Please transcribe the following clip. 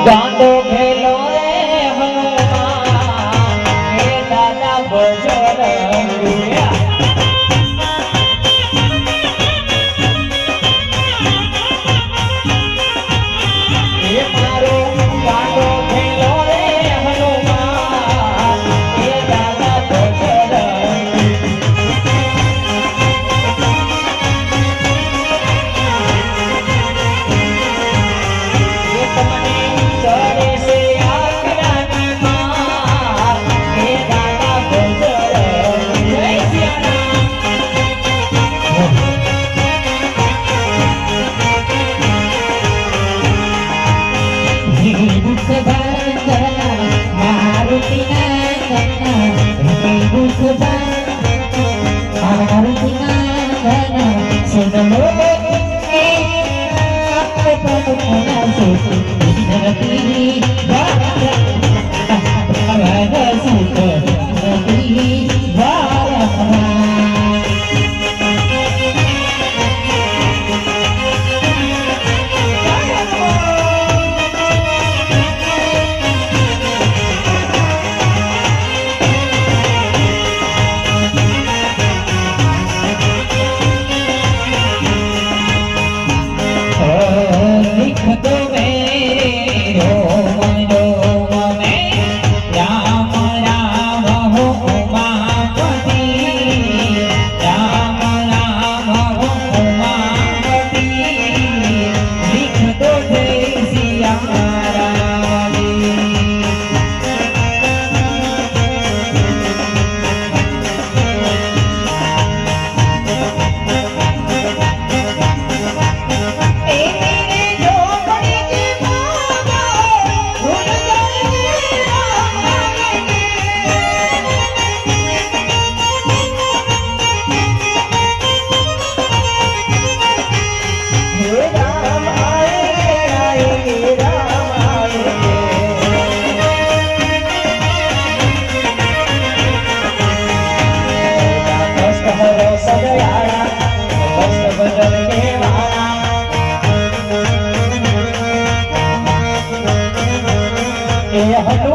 ગાંડો ખેલો રે હનુમાન હે દાદા બજરંગી હે મારો ગાંડો ખેલો રે હનુમાન હે દાદા બજરંગી હે તમને ચડે છે આખરાની માર હે દાદા બજરંગી જય સિયારામ दुख बंदना मारुति नंदना दुख बंदना मारुति नंदना सुन लो पटना से धरती भारत सुत धरती भारत लिख दो मेरे रोम में राम राम हो उमापति राम राम हो उमापति लिख दो जय सिया राम राम आएंगे राम आएंगे कष्ट हरो सदयारा कष्ट बदलने वाला ये हनुमान